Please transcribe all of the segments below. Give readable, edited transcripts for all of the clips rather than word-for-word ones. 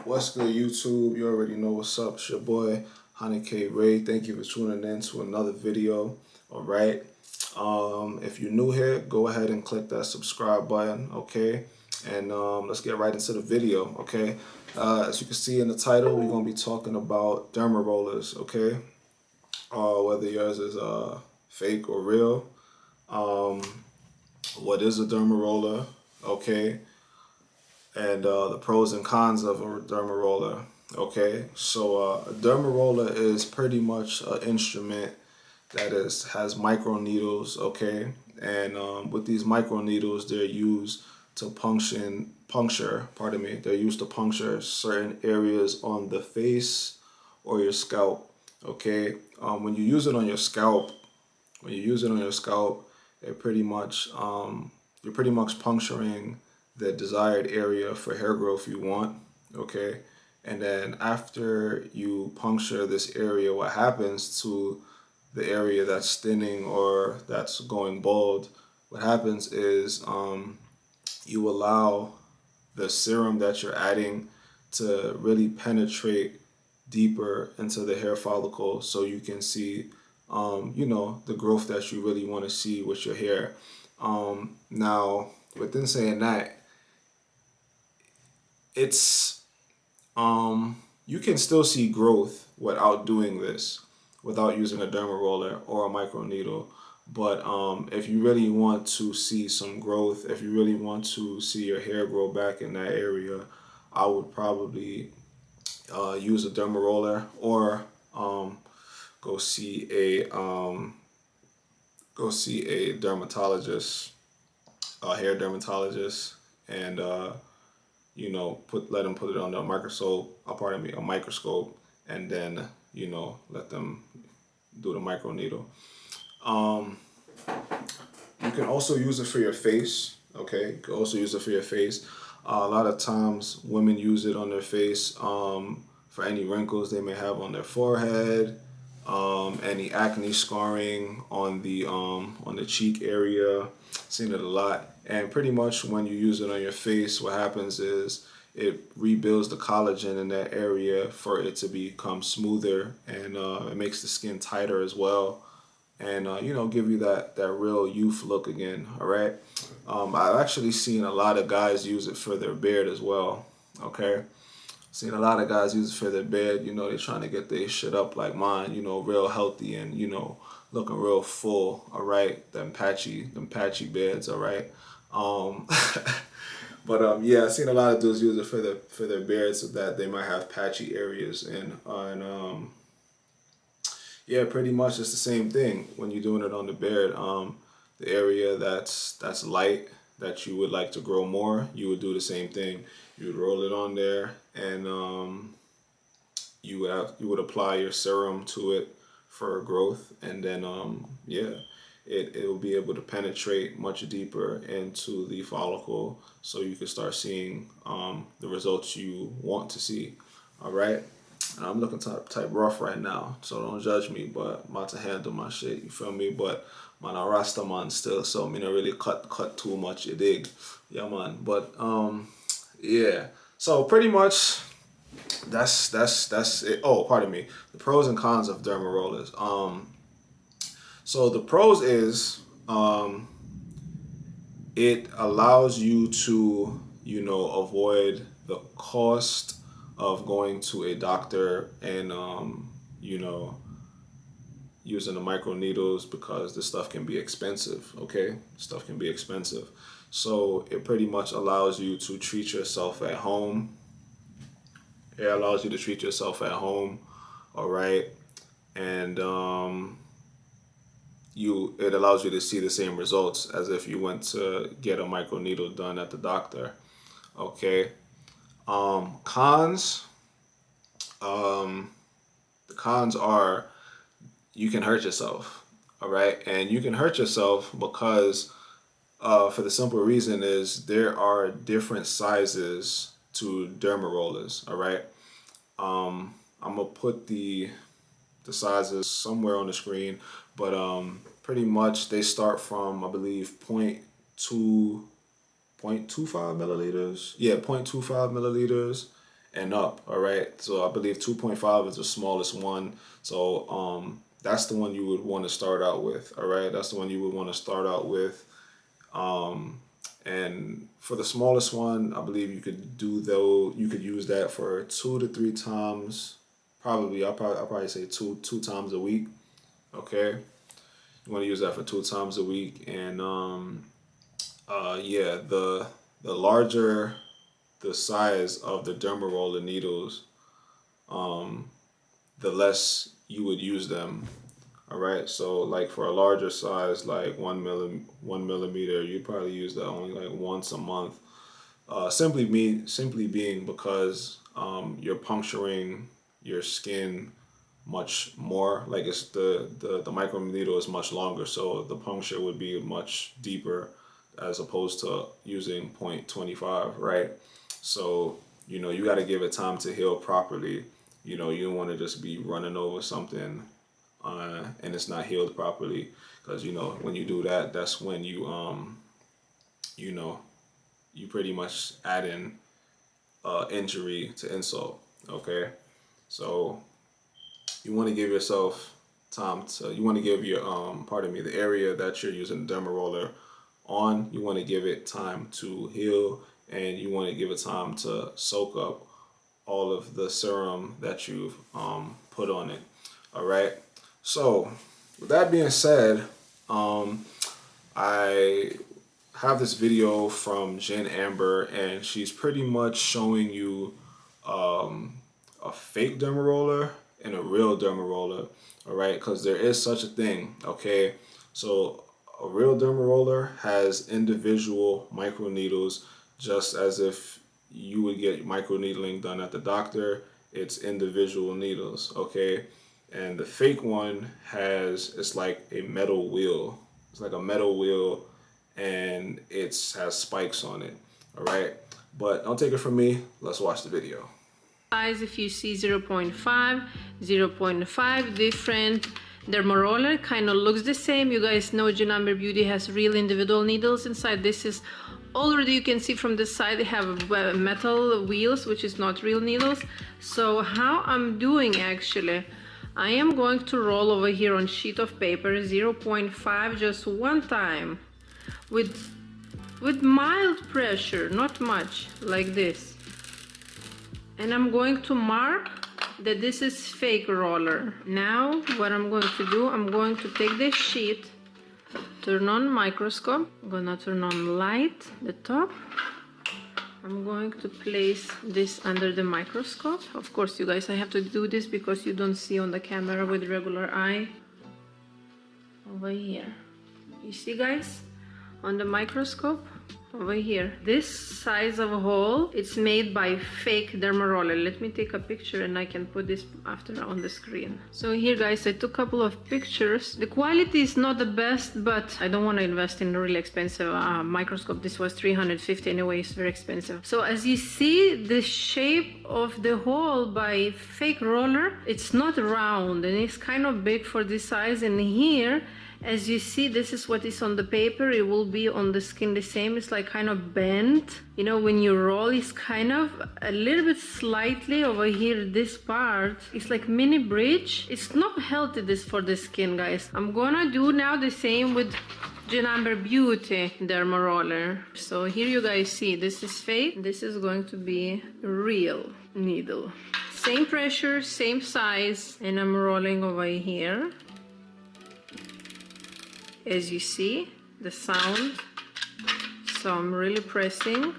What's good, YouTube? You already know what's up. It's your boy, Hunnid K Ray. Thank you for tuning in to another video. All right. If you're new here, go ahead and click that subscribe button. Okay. And let's get right into the video. Okay. As you can see in the title, we're gonna be talking about derma rollers. Okay. Whether yours is fake or real. Um, what is a derma roller? Okay, and the pros and cons of a derma roller. Okay, so a derma roller is pretty much an instrument that has micro needles. Okay, and with these micro needles, they're used to puncture. Pardon me. They're used to puncture certain areas on the face or your scalp. Okay, when you use it on your scalp, it pretty much you're pretty much puncturing the desired area for hair growth you want. Okay, and then after you puncture this area, what happens to the area that's thinning or that's going bald? What happens is you allow the serum that you're adding to really penetrate deeper into the hair follicle so you can see the growth that you really want to see with your hair. Now, within saying that, it's you can still see growth without doing this, without using a derma roller or a micro needle. But if you really want to see some growth, if you really want to see your hair grow back in that area, I would probably use a derma roller or go see a dermatologist, a hair dermatologist, and let them put it on a microscope. Pardon me, a microscope, and then let them do the micro needle. Um, you can also use it for your face. Okay, you can also use it for your face. A lot of times, women use it on their face for any wrinkles they may have on their forehead, any acne scarring on the cheek area. Seen it a lot. And pretty much when you use it on your face, what happens is it rebuilds the collagen in that area for it to become smoother, and it makes the skin tighter as well, and give you that real youth look again. All right. I've actually seen a lot of guys use it for their beard as well. Okay. Seen a lot of guys use it for their beard. They're trying to get their shit up like mine. Real healthy and looking real full. All right. Them patchy beards. All right. Um, but yeah, I've seen a lot of dudes use it for their beards so that they might have patchy areas, and yeah, pretty much it's the same thing when you're doing it on the beard. The area that's light that you would like to grow more, you would do the same thing. You would roll it on there, and you would apply your serum to it for growth, and then yeah, it will be able to penetrate much deeper into the follicle, so you can start seeing the results you want to see. All right. And I'm looking type rough right now, so don't judge me. But I'm about to handle my shit. You feel me? But man, I Rasta man still, so me not really cut too much. You dig? Yeah, man. But yeah. So pretty much that's it. Oh, pardon me. The pros and cons of derma rollers. So the pros is it allows you to avoid the cost of going to a doctor and you know using the micro needles, because this stuff can be expensive. Okay, stuff can be expensive, so it pretty much allows you to treat yourself at home. It allows you to treat yourself at home. All right. And it allows you to see the same results as if you went to get a micro needle done at the doctor. Okay. Cons. The cons are you can hurt yourself. All right, and you can hurt yourself because for the simple reason is there are different sizes to derma rollers. All right. I'm gonna put the sizes somewhere on the screen, but pretty much they start from, I believe, point two five milliliters. Yeah, 0.25 milliliters, and up. All right, so I believe 2.5 is the smallest one. So that's the one you would want to start out with. All right, that's the one you would want to start out with. And for the smallest one, I believe you could you could use that for 2 to 3 times. I'll probably say two times a week. Okay, you want to use that for 2 times a week. And yeah, the larger the size of the derma roller needles, the less you would use them. All right, so like for a larger size, like 1 millimeter, you'd probably use that only like once a month. Simply being because you're puncturing your skin much more. Like it's the micro needle is much longer, so the puncture would be much deeper as opposed to using 0.25, right? So you got to give it time to heal properly. You don't want to just be running over something and it's not healed properly, because when you do that, that's when you you pretty much add in injury to insult. Okay, so you want to give yourself time to, you want to give your the area that you're using the derma roller on, you want to give it time to heal, and you want to give it time to soak up all of the serum that you've put on it. All right, so with that being said, I have this video from Jen Amber, and she's pretty much showing you a fake derma roller and a real derma roller. All right, because there is such a thing. Okay, so a real derma roller has individual micro needles, just as if you would get micro needling done at the doctor. It's individual needles. Okay, and the fake one it's like a metal wheel. It's like a metal wheel, and it has spikes on it. All right, but don't take it from me. Let's watch the video. Size, if you see 0.5, 0.5 different derma roller, kind of looks the same. You guys know Jen Amber Beauty has real individual needles inside. This is already, you can see from this side, they have metal wheels, which is not real needles. So how I'm doing, actually, I am going to roll over here on sheet of paper 0.5 just one time with mild pressure, not much, like this. And I'm going to mark that this is fake roller. Now what I'm going to do, I'm going to take this sheet, turn on microscope, I'm gonna turn on light, the top. I'm going to place this under the microscope. Of course, you guys, I have to do this because you don't see on the camera with regular eye. Over here. You see, guys, on the microscope? Over here, this size of a hole, it's made by fake derma roller. Let me take a picture and I can put this after on the screen. So here, guys, I took a couple of pictures. The quality is not the best, but I don't want to invest in a really expensive microscope. This was $350 anyway, it's very expensive. So as you see, the shape of the hole by fake roller, it's not round and it's kind of big for this size. And here, as you see, this is what is on the paper. It will be on the skin the same. It's like kind of bent. When you roll, it's kind of a little bit slightly over here. This part, it's like mini bridge. It's not healthy this for the skin, guys. I'm gonna do now the same with Jen Amber Beauty derma roller. So here you guys see, this is fake. This is going to be real needle. Same pressure, same size, and I'm rolling over here. As you see, the sound. So I'm really pressing.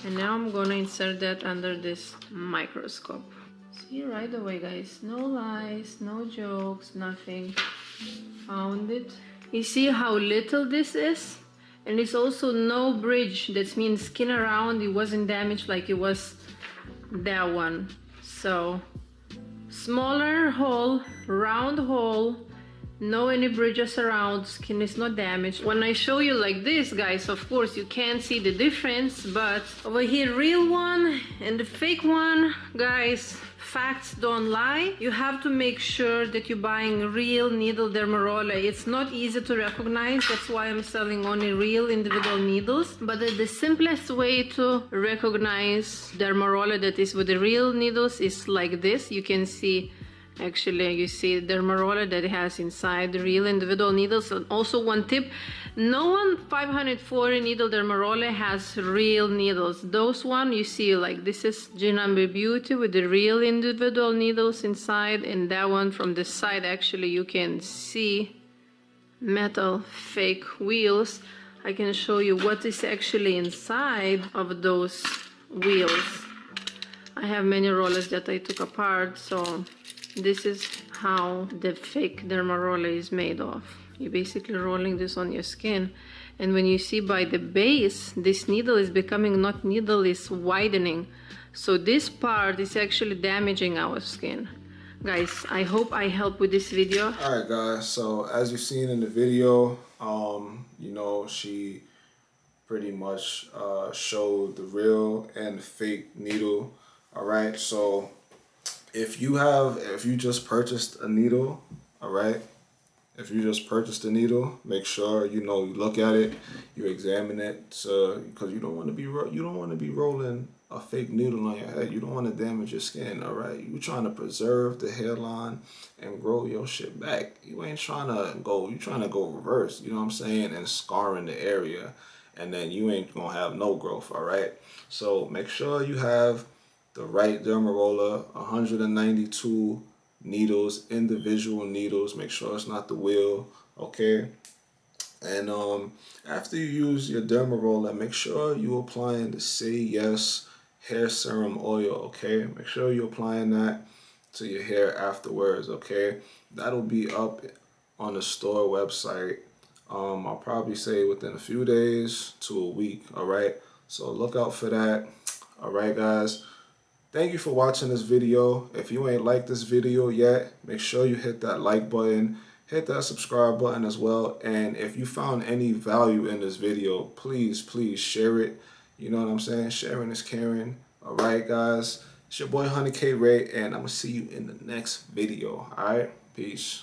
And now I'm gonna insert that under this microscope. See right away, guys. No lies, no jokes, nothing. Found it. You see how little this is? And it's also no bridge. That means skin around, it wasn't damaged like it was that one. So, smaller hole, round hole, no any bridges around, skin is not damaged. When I show you like this, guys, of course you can't see the difference, but over here real one and the fake one, guys, facts don't lie. You have to make sure that you're buying real needle derma roller. It's not easy to recognize. That's why I'm selling only real individual needles. But the simplest way to recognize derma roller that is with the real needles is like this. You can see, actually, you see derma roller that has inside the real individual needles. And also one tip, no one 540 needle derma roller has real needles. Those one you see, like this is G-Number Beauty with the real individual needles inside, and that one from the side actually you can see metal fake wheels. I can show you what is actually inside of those wheels. I have many rollers that I took apart, so this is how the fake derma roller is made of. You're basically rolling this on your skin, and when you see by the base, this needle is becoming not needle, is widening. So this part is actually damaging our skin. Guys, I hope I helped with this video. Alright guys, so as you've seen in the video, you know, she pretty much showed the real and fake needle. Alright, so if you just purchased a needle, alright, if you just purchased a needle, make sure you look at it, you examine it, because you don't want to be rolling a fake needle on your head. You don't want to damage your skin. All right, you trying to preserve the hairline and grow your shit back. You ain't trying to go. You trying to go reverse. You know what I'm saying? And scarring the area, and then you ain't gonna have no growth. All right. So make sure you have the right derma roller, 192 needles, individual needles. Make sure it's not the wheel, okay? And after you use your derma roller, make sure you're applying the Say Yes hair serum oil, okay? Make sure you're applying that to your hair afterwards, okay? That'll be up on the store website. I'll probably say within a few days to a week, all right? So look out for that. All right, guys. Thank you for watching this video. If you ain't liked this video yet, make sure you hit that like button, hit that subscribe button as well. And if you found any value in this video, please share it. You know what I'm saying? Sharing is caring. All right, guys. It's your boy Hunnid K Ray, and I'm going to see you in the next video. All right? Peace.